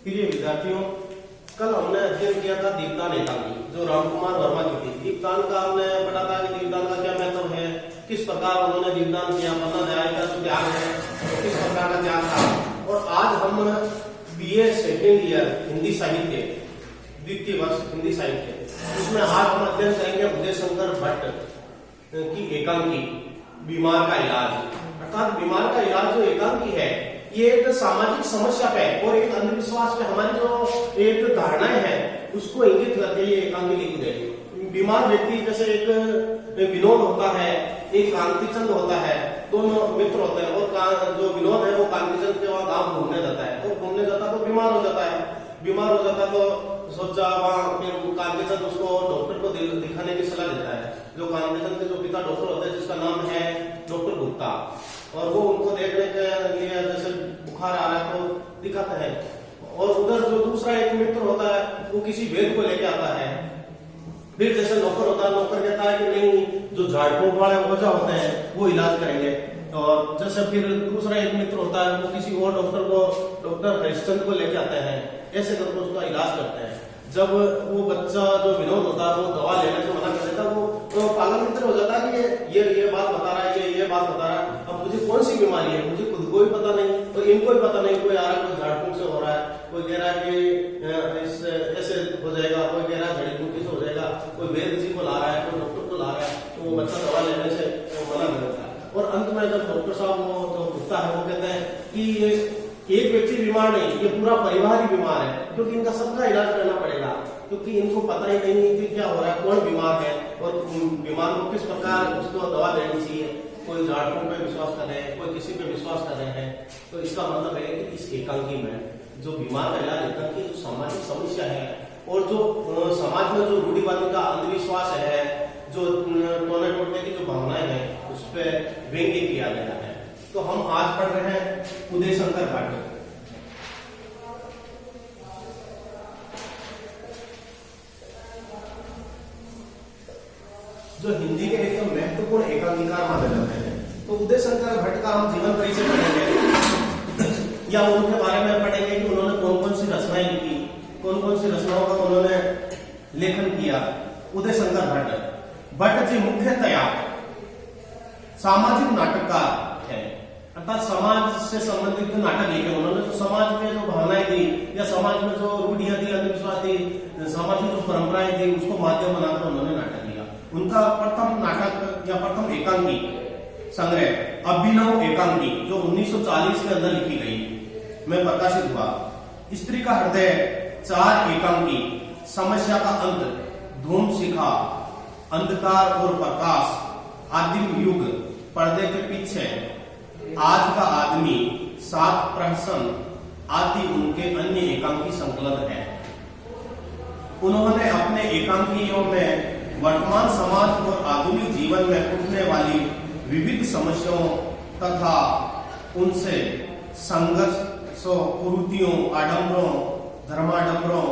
प्रिय विद्यार्थियों, कल हमने अध्ययन किया था दीपदान एकांकी जो रामकुमार वर्मा की थी। दीपदान का हमने पढ़ा था कि दीपदान का क्या महत्व है, किस प्रकार उन्होंने दीपदान किया, पता न्याय का जो त्याग है किस प्रकार का त्याग था। और आज हम बीए सेकेंड ईयर हिंदी साहित्य द्वितीय वर्ष हिंदी साहित्य, उसमें आज हम अध्ययन करेंगे उदय शंकर भट्ट की एकांकी बीमार का इलाज। अर्थात बीमार का इलाज जो एकांकी है ये एक सामाजिक समस्या पे और एक अंधविश्वास पे हमारी जो एक धारणाएं हैं उसको इंगित करके ये एकांकी लिखी गई। बीमार व्यक्ति जैसे एक विनोद होता है, एक कांतिचंद होता है, दोनों मित्र होते हैं और जो विनोद है वो कांतिचंद के वहां गांव घूमने जाता है और घूमने जाता तो बीमार हो जाता है। बीमार हो जाता तो सोचा वहां फिर कांतिचंद उसको डॉक्टर को दिखाने की सलाह देता है। जो कांतिचंद के जो पिता डॉक्टर होते हैं जिसका नाम है डॉक्टर गुप्ता, और वो उनको देखने के लिए जैसे बुखार आ रहा है तो दिखाते हैं। और उधर जो दूसरा एक मित्र होता है वो किसी वेद को लेके आता है। फिर जैसे नौकर होता है, नौकर कहता है कि नहीं जो झाड़ फूक वाले ओझा होते हैं वो इलाज करेंगे। और जैसे फिर दूसरा एक मित्र होता है वो किसी और डॉक्टर हरिश्चंद्र को लेके आते हैं, ऐसे करके उसका इलाज करते हैं। जब वो बच्चा जो विनोद होता है वो दवा लेने से मना कर देता है, वो पागल मित्र हो जाता है कि ये बात बता रहा है, ये बात बता रहा है, अब मुझे कौन सी बीमारी है मुझे खुद को भी पता नहीं और इनको भी पता नहीं। कोई आ रहा है कोई झाड़ फूक से हो रहा है, कोई कह रहा है कि ऐसे हो जाएगा, कोई कह रहा है जड़ी बूटी से हो जाएगा, कोई वेद जी को ला रहा है, कोई डॉक्टर को ला रहा है, तो वो बच्चा दवा लेने से मना कर देता है। और अंत में जब डॉक्टर साहब वो जो गुप्ता है वो कहते हैं कि ये एक व्यक्ति बीमार नहीं, ये पूरा परिवार ही बीमार है, क्योंकि इनका सबका इलाज करना पड़ेगा, क्योंकि इनको पता ही नहीं है कि क्या हो रहा है, कौन बीमार है और बीमार को किस प्रकार उसको दवा देनी चाहिए। कोई झाड़ फूक पे विश्वास कर रहे हैं, कोई किसी पे विश्वास कर रहे हैं। तो इसका मतलब है कि इस एकांकी में जो बीमार का इलाज एकांकी जो सामाजिक समस्या है और जो समाज में जो रूढ़िवादी का अंधविश्वास है, जो टोने टोटने की जो भावनाएं हैं उस पर व्यंग्य किया गया है। तो हम आज पढ़ रहे हैं उदय शंकर भट्ट। जो हिंदी के एक महत्वपूर्ण एकांकीकार माने जाते हैं। तो उदय शंकर भट्ट का हम जीवन परिचय पढ़ेंगे या उनके बारे में पढ़ेंगे कि उन्होंने कौन कौन सी रचनाएं लिखी, कौन कौन सी रचनाओं का उन्होंने लेखन किया। उदय शंकर भट्ट जी मुख्यतया सामाजिक नाटककार है, अर्थात समाज से संबंधित नाटक लिखे उन्होंने। तो समाज में जो भावनाएं थी या समाज में जो रूढ़ियां थी, अंधविश्वास थी, सामाजिक जो परंपराएं थी उसको माध्यम बनाकर उन्होंने नाटक लिया। उनका प्रथम नाटक या प्रथम एकांकी संग्रह अभिनव एकांकी जो 1940 के अंदर लिखी गई में प्रकाशित हुआ। स्त्री का हृदय, चार एकांकी, समस्या का अंत, धूम शिखा, अंधकार और प्रकाश, आदिम युग, पर्दे के पीछे, आज का आदमी, सात प्रहसन आदि उनके अन्य एकांकी संकलन है। उन्होंने अपने एकांकियों में वर्तमान समाज और आधुनिक जीवन में उठने वाली विविध समस्याओं तथा उनसे संघर्षों, कुरीतियों, आडंबरों, धर्माडंबरों,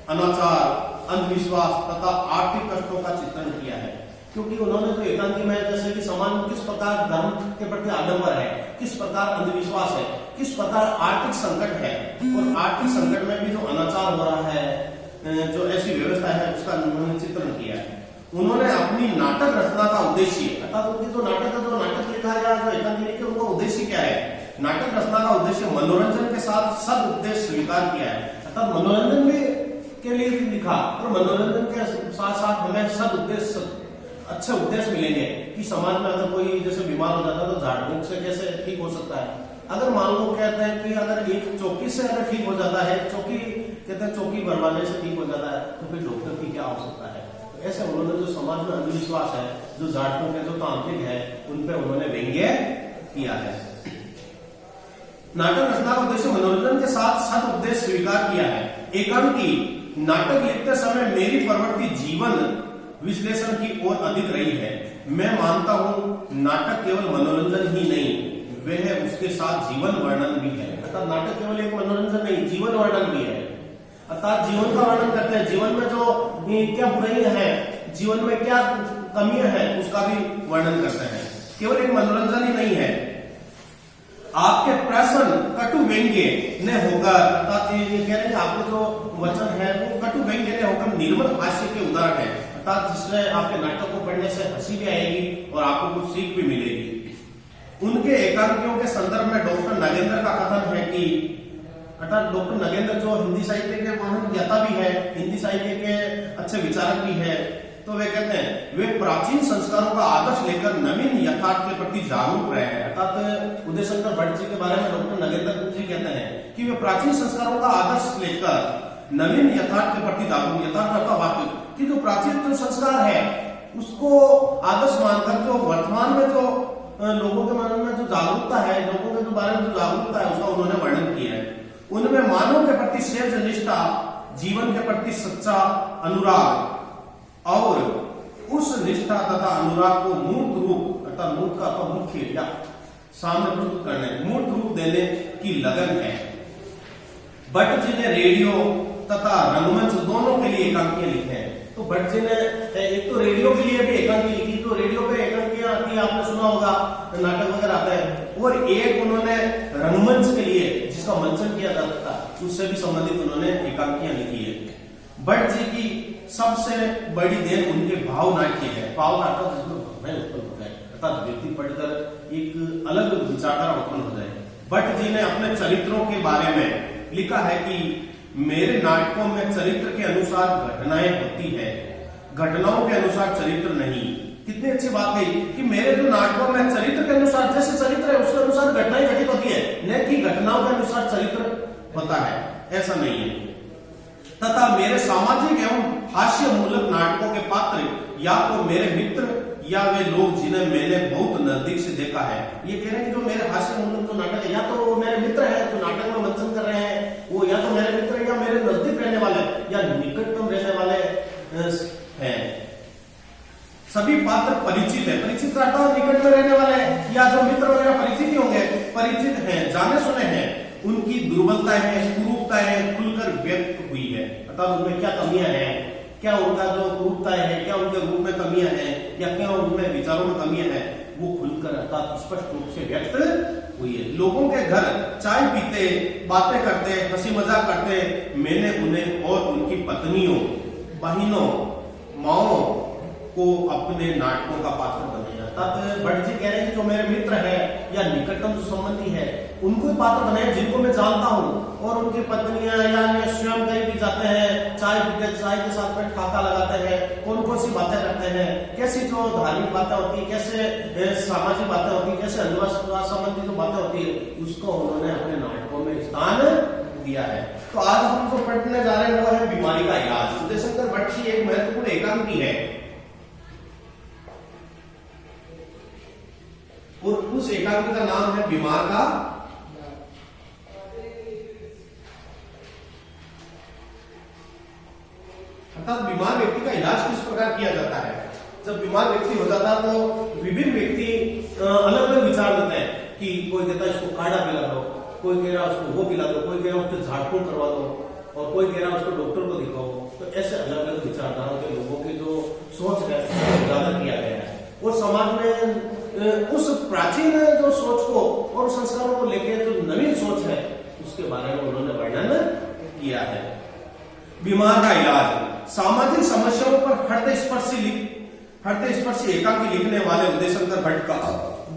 अनाचार, अंधविश्वास तथा आर्थिक कष्टों का चित्रण किया है। क्योंकि उन्होंने तो एकांकी में जैसे कि समाज में किस प्रकार धर्म के प्रति आडंबर है, किस प्रकार अंधविश्वास है, किस प्रकार आर्थिक संकट है और आर्थिक संकट में भी जो अनाचार हो रहा है, जो ऐसी व्यवस्था है उसका उन्होंने चित्रण किया है। उन्होंने अपनी नाटक रचना का उद्देश्य, अर्थात उनकी जो नाटक लिखा है या जो एकांकी लिखी उनका उद्देश्य क्या है। नाटक रचना का उद्देश्य मनोरंजन के साथ सद उद्देश्य स्वीकार किया है, अर्थात मनोरंजन में के लिए भी लिखा और मनोरंजन के साथ साथ हमें सद उद्देश्य, अच्छे उद्देश्य मिलेंगे कि समाज में अगर कोई जैसे बीमार हो जाता है तो झाड़ फूक से कैसे ठीक हो सकता है। अगर मान लो कहते हैं कि अगर एक चौकी से अगर ठीक हो जाता है, कहते हैं चौकी भरवाने से ठीक हो जाता है, तो फिर डॉक्टर की क्या आवश्यकता है। तो ऐसे उन्होंने जो समाज में अंधविश्वास है, जो झाड़ फूक है, जो तांत्रिक है, उन पर उन्होंने व्यंग्य किया है। नाटक रचना का उद्देश्य मनोरंजन के साथ सद उद्देश्य स्वीकार किया है। एकांकी नाटक लिखते समय मेरी प्रवृत्ति जीवन विश्लेषण की ओर अधिक रही है। मैं मानता हूं नाटक केवल मनोरंजन ही नहीं, वह उसके साथ जीवन वर्णन भी है। अर्थात नाटक केवल एक मनोरंजन नहीं, जीवन वर्णन भी है। अर्थात जीवन का वर्णन करते हैं, जीवन में जो क्या बुराइयां हैं, जीवन में क्या कमियां हैं उसका भी वर्णन करते हैं, केवल एक मनोरंजन ही नहीं है। आपके प्रश्न कटु व्यंग्य न होकर, अर्थात ये कह रहे हैं आपके जो वचन है वो कटु व्यंग्य न होकर निर्मल हास्य के उदाहरण है, अर्थात जिसमें आपके नाटक को पढ़ने से हंसी भी आएगी और आपको कुछ सीख भी मिलेगी। उनके एकांकियों के संदर्भ में डॉक्टर नगेंद्र का कथन है कि, अर्थात डॉक्टर नगेंद्र जो हिंदी साहित्य के महान ज्ञाता भी है, हिंदी साहित्य के अच्छे विचारक भी है, तो वे कहते हैं वे प्राचीन संस्कारों का आदर्श लेकर नवीन यथार्थ के प्रति जागरूक रहे हैं। अर्थात उदय शंकर भट्ट जी के बारे में डॉक्टर नगेंद्र जी कहते हैं कि वे प्राचीन संस्कारों का आदर्श लेकर नवीन यथार्थ के प्रति जागरूक, यथार्थ का वाक्य कि जो प्राचीन जो संस्कार है उसको आदर्श मानकर जो वर्तमान में जो लोगों के मन में जो जागरूकता है, लोगों के जो बारे में जो जागरूकता है उसका उन्होंने वर्णन किया है। उनमें मानव के प्रति सेव्य निष्ठा, जीवन के प्रति सच्चा अनुराग और उस निष्ठा तथा अनुराग को मूर्त रूप, अर्थात मूर्त का मुख्य या सामने प्रस्तुत करने, मूर्त रूप देने की लगन है। भट्ट जी ने रेडियो तथा रंगमंच दोनों के लिए एकांकियां लिखे हैं। तो भट्ट जी ने एक तो रेडियो के लिए भी एकांकी लिखी, तो रेडियो पे एकांकियां आती है, आपने सुना होगा, नाटक वगैरह आता है, और एक उन्होंने रंगमंच के लिए जिसका मंचन किया जाता था उससे भी संबंधित उन्होंने एकांकियां लिखी है। भट्ट जी की सबसे बड़ी देन उनके भाव नाट्य है। भाव नाटक जिसमें भावनाएं उत्पन्न हो जाए, अर्थात व्यक्ति पढ़कर एक अलग विचारधारा उत्पन्न हो जाए। भट्ट जी ने अपने चरित्रों के बारे में लिखा है कि मेरे नाटकों में चरित्र के अनुसार घटनाएं होती है, घटनाओं के अनुसार चरित्र नहीं। कितनी अच्छी बात है कि मेरे जो नाटकों में चरित्र के अनुसार, जैसे चरित्र है उसके अनुसार घटनाएं घटित होती है, न कि घटनाओं के अनुसार चरित्र होता है, ऐसा नहीं है। तथा मेरे सामाजिक एवं हास्य मूलक नाटकों के पात्र या तो मेरे मित्र या वे लोग जिन्हें मैंने बहुत नजदीक से देखा है। ये कह रहे हैं कि जो मेरे हास्य मूलक जो नाटक है, या तो वो मेरे मित्र हैं जो नाटक में मंचन कर रहे हैं, वो या तो मेरे मित्र या मेरे नजदीक रहने वाले या निकटतम रहने वाले हैं। सभी पात्र परिचित है, परिचित रहता है निकट में रहने वाले या जो मित्र वगैरह परिचित ही होंगे, परिचित हैं, जाने सुने हैं। उनकी दुर्बलताएं हैं, कुरूपताएं खुलकर व्यक्त हुई है, अर्थात उनमें क्या कमियां हैं, क्या उनका जो कुरूपताएं है, क्या उनके रूप में कमियां हैं या क्या उनमें विचारों में कमियां हैं, वो खुलकर अर्थात स्पष्ट रूप से व्यक्त हुई है। लोगों के घर चाय पीते, बातें करते, हंसी मजाक करते मैंने उन्हें और उनकी पत्नियों, बहनों, माओ को अपने नाटकों का पात्र बनाया। अर्थात भट्ट जी कह रहे हैं कि जो मेरे मित्र है या निकटतम जो संबंधी है उनको पात्र बनाए जिनको मैं जानता हूँ, और उनकी पत्नियां या स्वयं कहीं भी जाते हैं, चाय पीते, चाय के साथ में ठाका लगाते हैं, कौन कौन सी बातें करते हैं, कैसी जो धार्मिक बातें होती है, कैसे सामाजिक बातें होती है, कैसे अंधविश्वास संबंधी जो बातें होती है, उसको उन्होंने अपने नाटकों में स्थान दिया है। तो आज हम जो पढ़ने जा रहे हैं वो है बीमारी का इलाज। उदय शंकर भट्ट की एक महत्वपूर्ण एकांकी है और उस एकांकी का नाम है बीमार का अर्थात बीमार व्यक्ति का इलाज किस प्रकार किया जाता है। जब बीमार व्यक्ति हो जाता है तो विभिन्न व्यक्ति अलग अलग विचार देते हैं कि कोई कहता है इसको काढ़ा पिला दो, कोई कह रहा है उसको वो पिला दो, कोई कह रहा है उसको झाड़फूंक करवा दो, और कोई कह रहा है उसको डॉक्टर को दिखाओ। तो ऐसे अलग अलग विचारधाराओं के लोगों की जो सोच है ज्यादा किया गया है, और समाज में उस प्राचीन जो सोच को और संस्कारों को लेकर जो नवीन सोच है उसके बारे में उन्होंने वर्णन किया है। बीमार का इलाज। सामाजिक समस्याओं पर हृदय स्पर्शी एकांकी लिखने वाले उदय शंकर भट्ट का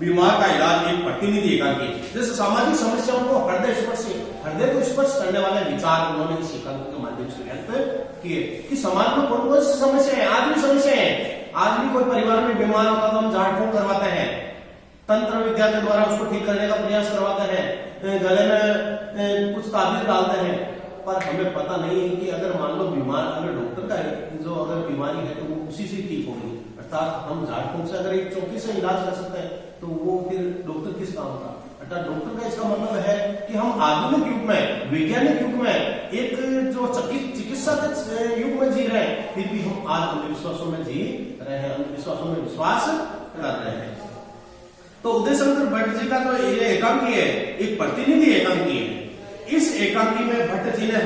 बीमार का इलाज एक प्रतिनिधि एकांकी, जैसे सामाजिक समस्याओं को हृदय को स्पर्श करने वाले विचार उन्होंने इस एकांकी के माध्यम से व्यक्त किए कि समाज में कौन कौन सी समस्या है। आज भी समस्या है, आज भी कोई परिवार में बीमार होता तो हम झाड़ फूंक करवाते हैं, तंत्र विद्या के द्वारा उसको ठीक करने का प्रयास करवाते हैं, गले में कुछ ताबीज डालते हैं, पर हमें पता नहीं है कि अगर मान लो बीमार अगर डॉक्टर का जो अगर बीमारी है तो वो उसी से ठीक होगी। अर्थात हम झाड़ फूंक से अगर एक चौकी से इलाज कर सकते हैं तो वो फिर डॉक्टर किस काम का। अर्थात डॉक्टर का इसका मतलब है कि हम आधुनिक युग में, वैज्ञानिक युग में, एक जो चिकित्सा के युग में जी रहे हैं, फिर भी हम आज अंधविश्वासों में जी रहे हैं, अंधविश्वासों में विश्वास कर रहे हैं। तो उदय शंकर भट्ट जी का जो ये एकांकी है एक प्रतिनिधि एकांकी है। इस एकांकी में भट्ट जी ने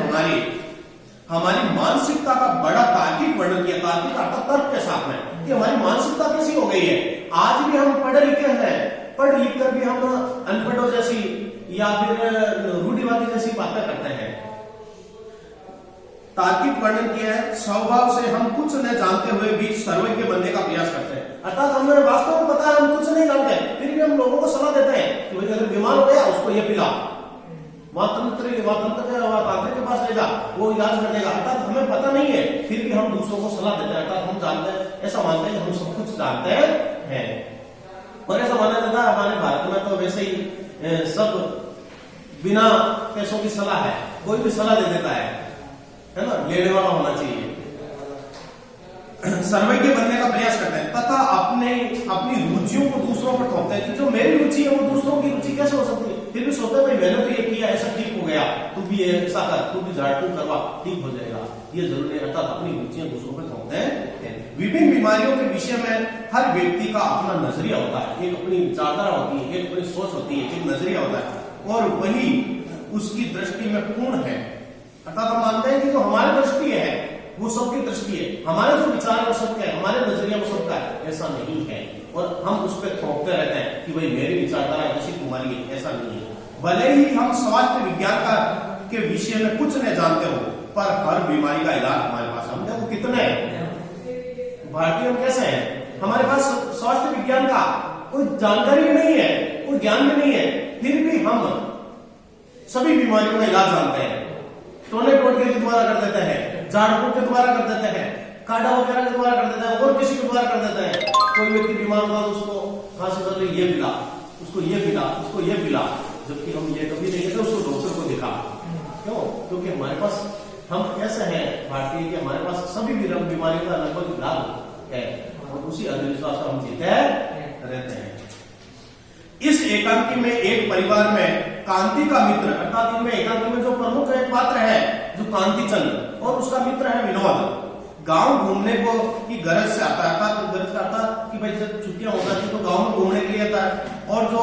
हमारी मानसिकता का बड़ा तार्किक वर्णन किया, तार्किक अर्थात तर्क के साथ में कि हमारी मानसिकता कैसी हो गई है। आज भी हम पढ़े लिखे हैं पढ़ लिख कर भी हम अनपढ़ों जैसी या फिर रूढ़िवादी जैसी बातें करते हैं। तार्किक वर्णन किया है, स्वभाव से हम कुछ न जानते हुए भी सर्वज्ञ बनने का प्रयास करते हैं। अर्थात हमें वास्तव में पता है हम कुछ नहीं जानते, फिर भी हम लोगों को सलाह देते हैं कि भाई अगर बीमार हो गया उसको ये पिला, वहां तांत्रिक के पास ले जा, वो इलाज कर देगा। अर्थात हमें पता नहीं है, फिर भी हम दूसरों को सलाह देते हैं। अर्थात हम जानते हैं, ऐसा मानते हैं कि हम सब कुछ जानते हैं। और ऐसा माना जाता है हमारे भारत में तो वैसे ही सब बिना पैसों की सलाह है, कोई भी सलाह दे देता है ना, लेने वाला होना चाहिए। सर्वज्ञ बनने का प्रयास करते हैं तथा अपनी रुचियों को दूसरों पर थोपते हैं कि जो मेरी रुचि है वो दूसरों की रुचि कैसे हो सकती है। फिर भी सोचते हैं भाई मैंने तो ये किया, ऐसा ठीक हो गया, तू भी ऐसा कर, तू भी झाड़ फूक करवा, ठीक हो जाएगा, ये जरूरी है। अर्थात अपनी रुचियां दूसरों पर थोपते हैं। विभिन्न बीमारियों के विषय में हर व्यक्ति का अपना नजरिया होता है, एक अपनी विचारधारा होती है, एक अपनी सोच होती है, एक नजरिया होता है और वही उसकी दृष्टि में पूर्ण है। अर्थात हम मानते हैं कि जो हमारी दृष्टि है वो सबकी दृष्टि है, हमारे जो विचार है वो सबका है, हमारे नजरिया वो सबका है, ऐसा नहीं है। और हम उस पर थोपते रहते हैं कि भाई मेरी विचारधारा ऐसी, तुम्हारी है, ऐसा नहीं है। भले ही हम स्वास्थ्य विज्ञान का के विषय में कुछ नहीं जानते हो, पर हर बीमारी का इलाज हमारे पास, हम देखो कितने भारतीय हम कैसे हैं, हमारे पास स्वास्थ्य विज्ञान का कोई जानकारी भी नहीं है, कोई ज्ञान भी नहीं है, फिर भी हम सभी बीमारियों का इलाज जानते हैं। टोने टोटके के द्वारा कर देते हैं, झाड़ फूक के द्वारा कर देते हैं, काढ़ा वगैरह के द्वारा कर देते हैं, और किसी के द्वारा कर देते हैं। कोई व्यक्ति बीमार हुआ तो उसको खांसी चल रही, ये पिला, उसको ये पिला, उसको ये पिला, जबकि हम ये कभी नहीं कहते उसको डॉक्टर को दिखा। क्यों? क्योंकि हमारे पास हम ऐसे हैं भारतीय कि हमारे पास सभी बीमारियों का लगभग इलाज है और उसी अंधविश्वास को हम जीते रहते हैं। इस एकांकी में एक परिवार में कांति का मित्र, अर्थात इनमें एकांकी में जो प्रमुख एक पात्र है जो कांति चंद और उसका मित्र है विनोद, गांव घूमने को की गरज से आता है। अर्थात गरज का आता कि भाई जब छुट्टियां हो जाती तो गांव में घूमने के लिए आता है। और जो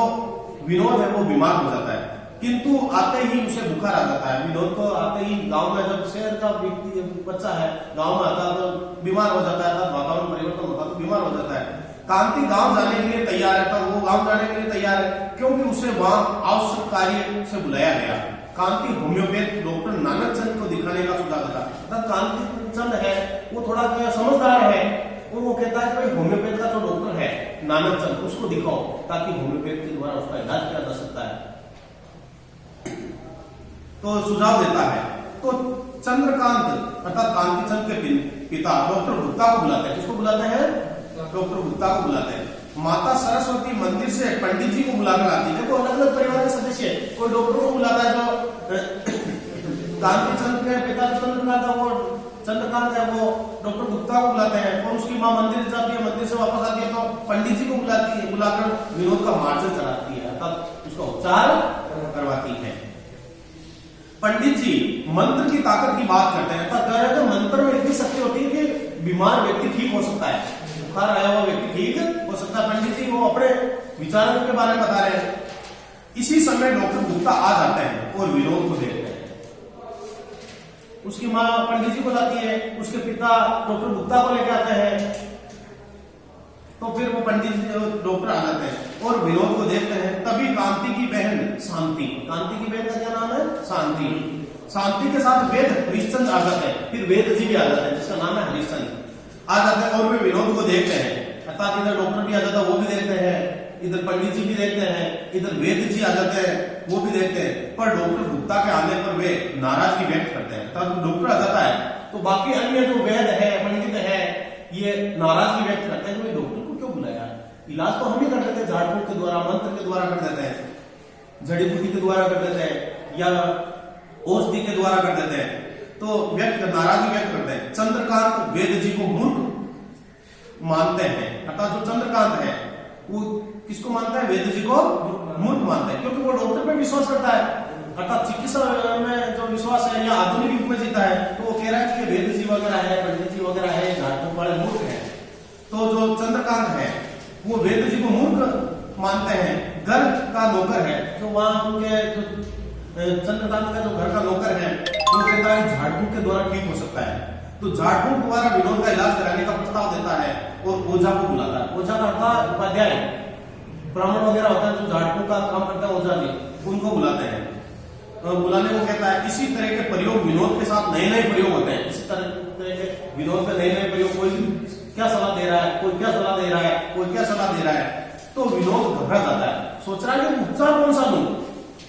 विनोद है वो बीमार हो जाता है, किंतु आते ही उसे बुखार आ जाता है। विनोद को आते ही गांव में, जब शहर का व्यक्ति बच्चा है गांव में आता तो बीमार हो जाता है, वातावरण परिवर्तन होता तो बीमार हो जाता है। कांति गांव जाने के लिए तैयार है, पर वो गांव जाने के लिए तैयार है क्योंकि उसे वहां आवश्यक कार्य से बुलाया गया। कांति होम्योपैथ डॉक्टर नानक चंद को दिखाने का सुझाव देता है। कांति चंद है वो थोड़ा समझदार है, वो कहता है कि भाई होम्योपैथ का जो डॉक्टर है नानक चंद, उसको दिखाओ ताकि होम्योपैथ के द्वारा उसका इलाज किया जा सकता है। तो सुझाव देता है। तो चंद्रकांत अर्थात कांति चंद के पिता डॉक्टर गुप्ता को बुलाते हैं। किसको बुलाते हैं? डॉक्टर गुप्ता को बुलाते हैं। माता सरस्वती मंदिर से पंडित जी को बुलाकर आती है। देखो अलग अलग परिवार के सदस्य है, कोई डॉक्टर को बुलाता है, जो कांति चंद के पिता चंद्रकांत है वो चंद्रकांत है वो डॉक्टर गुप्ता को बुलाते हैं। और उसकी माँ मंदिर जाती है, मंदिर से वापस आती है तो पंडित जी को बुलाती है, बुलाकर विनोद का मार्जन कराती है, अर्थात उसका उपचार करवाती है। पंडित जी मंत्र की ताकत की बात करते हैं। तो मंत्र में इतनी शक्ति होती है कि बीमार व्यक्ति ठीक हो सकता है, बुखार आया हुआ व्यक्ति ठीक हो सकता है। पंडित जी वो अपने विचारों के बारे में बता रहे हैं। इसी समय डॉक्टर गुप्ता आ जाते हैं और विनोद को देखते हैं। उसकी माँ पंडित जी को लाती है, उसके पिता डॉक्टर गुप्ता को लेकर आते हैं। तो फिर वो पंडित डॉक्टर आ जाते हैं और विनोद को देखते हैं। तभी कांति की बहन शांति, कांति की बहन का क्या नाम है? शांति। शांति के साथ वेद हरिश्चंद्र आ जाते हैं, फिर वेद जी भी आ जाते हैं जिसका नाम है हरिश्चंद्र, आ जाते हैं और वे विनोद को देखते हैं। अर्थात इधर डॉक्टर भी आ जाता है, वो भी देखते हैं, इधर पंडित जी भी देखते हैं, इधर वेद जी आ जाते हैं, वो भी देखते हैं। पर डॉक्टर गुप्ता के आने पर वे नाराजगी व्यक्त करते हैं। तब डॉक्टर आ जाता है तो बाकी अन्य जो वेद है पंडित है ये नाराजगी व्यक्त करते हैं कि डॉक्टर को क्यों बुलाया, इलाज तो हम ही कर देते हैं, झाड़ फूक के द्वारा, मंत्र के द्वारा कर देते हैं, जड़ी बूटी के द्वारा कर देते हैं या औषधि के द्वारा कर देते हैं। तो नाराजगी व्यक्त करते हैं। चंद्रकांत वेद जी को मूर्ख मानते हैं। अर्थात जो चंद्रकांत है वो किसको मानता है? वेद जी को मूर्ख मानते हैं, क्योंकि वो डॉक्टर पे विश्वास करता है। अर्थात चिकित्सा में जो विश्वास है या आधुनिक युग में जीता है तो वो कह रहा है कि वेद जी वगैरह है, पंडित जी वगैरह है, झाड़फूक वाले मूर्ख है। तो जो चंद्रकांत है वो वेद जी को मूर्ख मानते हैं। गर्ग का नौकर है जो वहां उनके चंद्रकांत का जो घर का नौकर है वो कहता है झाड़फूक के द्वारा ठीक हो सकता है। तो झाड़फूक द्वारा विनोद का इलाज कराने का प्रस्ताव देता है और ओझा को बुलाता है। ओझा का अर्थात उपाध्याय, ब्राह्मण वगैरह होता है जो झाड़ फूक का काम करता है, ओझा जी, उनको बुलाते हैं। बुलाने को कहता है। इसी तरह के प्रयोग विनोद के साथ नए नए प्रयोग होते हैं। इसी तरह के विनोद में नए नए प्रयोग, कोई क्या सलाह दे रहा है, कोई क्या सलाह दे रहा है, कोई क्या सलाह दे रहा है, तो विनोद घबरा जाता है, सोच रहा है कि उपचार कौन सा लूं।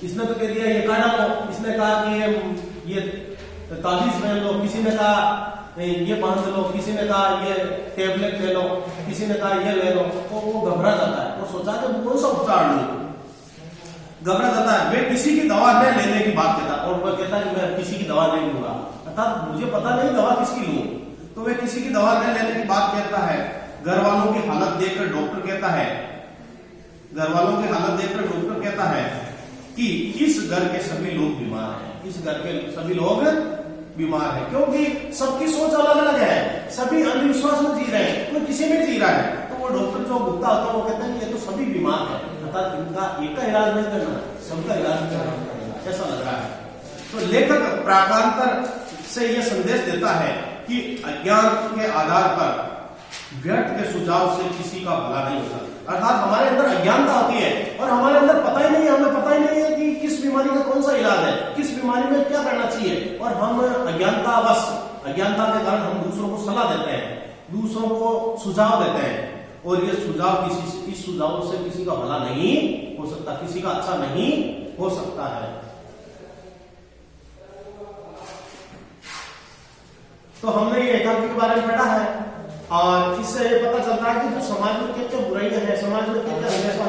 इसने तो कह दिया ये काढ़ा लो, इसने कहा कि ये ताबीज पहन लो, किसी ने कहा ये बांध लो, किसी ने कहा ये टेबलेट ले लो, किसी ने कहा ये ले लो, तो वो घबरा जाता है। वो सोचा कि कौन सा उपचार लूं, घबरा जाता है। वे किसी की दवा न लेने की बात कहता है, और वह कहता है कि मैं किसी की दवा नहीं लूंगा, अर्थात मुझे पता नहीं दवा किसकी लूं। तो वे किसी की दवा न लेने की बात कहता है। घर वालों की हालत देखकर डॉक्टर कहता है, घर वालों की हालत देखकर डॉक्टर कहता है कि इस घर के सभी लोग बीमार हैं, इस घर के सभी लोग बीमार हैं, क्योंकि सबकी सोच अलग अलग है, सभी अंधविश्वास में जी रहे हैं, कोई किसी में जी रहा है। तो वो डॉक्टर जो गुप्ता होता है वो कहता है कि ये तो सभी बीमार है, अर्थात इनका एक का इलाज नहीं करना, सबका इलाज करना पड़ेगा, ऐसा लग रहा है। तो लेखक प्राकांतर से यह संदेश देता है कि अज्ञान के आधार पर व्यर्थ के सुझाव से किसी का भला नहीं होता। अर्थात हमारे अंदर अज्ञानता होती है और हमारे अंदर पता ही नहीं है, हमें पता ही नहीं है कि किस बीमारी का कौन सा इलाज है, किस बीमारी में क्या करना चाहिए, और हम अज्ञानता के कारण हम दूसरों को सलाह देते हैं, दूसरों को सुझाव देते हैं, और ये सुझाव इस सुझाव से किसी का भला नहीं हो सकता, किसी का अच्छा नहीं हो सकता है। तो हमने ये एकांकी के बारे में पढ़ा है, और इससे पता चलता है कि जो समाज में क्या क्या बुराइयां हैं, समाज में क्या क्या